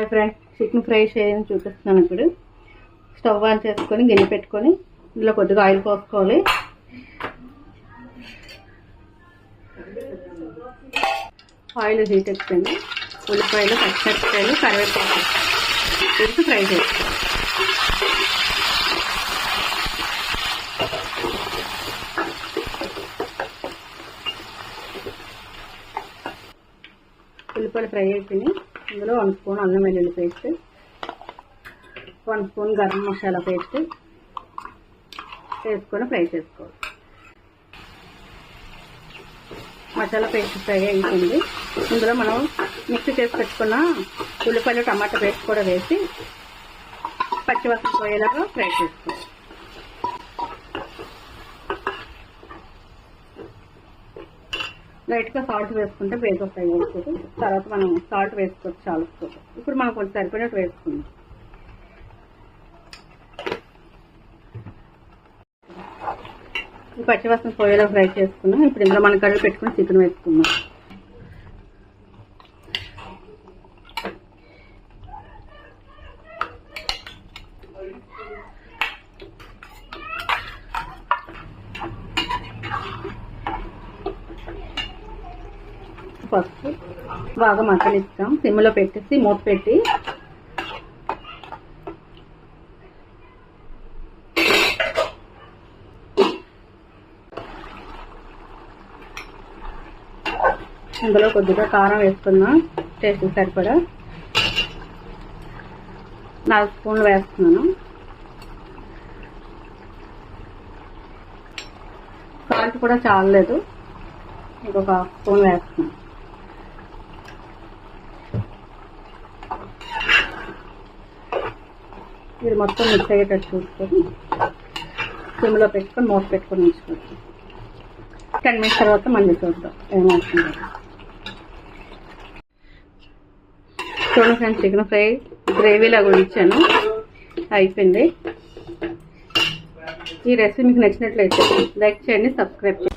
Hi friends, chicken fry చేయని చూపిస్తున్నాను. ఇప్పుడు స్టవ్ ఆన్ చేసుకొని గిన్నె పెట్టుకొని ఇందులో కొద్దిగా ఆయిల్ పోసుకోవాలి. ఆయిల్ హీట్ ఎక్కింది. ఉల్లిపాయలు, పచ్చిమిరపకాయలు, కరివేపాకు వేసి ఫ్రై చేసుకోవాలి. ఉల్లిపాయలు ఫ్రై అయిపోయి ఇందులో 1 స్పూన్ అల్లం వెల్లుల్లి paste, 1 spoon garam masala paste వేసుకొని ఫ్రై చేసుకోవాలి. మసాలా పేస్ట్ ఫ్రై అయిపోయింది. ఇందులో మనం మిక్సీ చేసి పెట్టుకున్న ఉల్లిపాయలు, టమాటా పేస్ట్ కూడా వేసి పచ్చివాసన పోయేలాగా ఫ్రై చేసుకోవాలి. లైట్గా సాల్ట్ వేసుకుంటే బేగా ఫ్రై అవుతుంది. తర్వాత మనం సాల్ట్ వేసుకోవచ్చు, చాలా. ఇప్పుడు మనం కొంచెం సరిపడినట్టు వేసుకుందాం. ఈ పచ్చివాసన పోయేలా ఫ్రై చేసుకున్నాం. ఇప్పుడు ఇందులో మనం కడిగి పెట్టుకుని చికెన్ వేసుకుందాం. ఫస్ట్ బాగా మసలిస్తాం. సిమ్లో పెట్టేసి మూత పెట్టి ఇందులో కొద్దిగా కారం వేసుకున్నాం, టేస్ట్ సరిపడా 4 స్పూన్లు వేస్తున్నాను. సాల్ట్ కూడా చాలలేదు, ఇంకొక 1 స్పూన్ వేస్తున్నాను. ఇది మొత్తం మిక్స్ అయ్యేటట్టు చూసుకొని సిమ్లో పెట్టుకొని మూత పెట్టుకొని ఉంచుకోవచ్చు. 10 మినిట్స్ తర్వాత మళ్ళీ చూద్దాం ఏమవుతుందో. చూడండి ఫ్రెండ్స్, చికెన్ ఫ్రై గ్రేవీలాగా ఉంచాను, అయిపోయింది. ఈ రెసిపీ మీకు నచ్చినట్లయితే లైక్ చేయండి, సబ్స్క్రైబ్ చేయండి.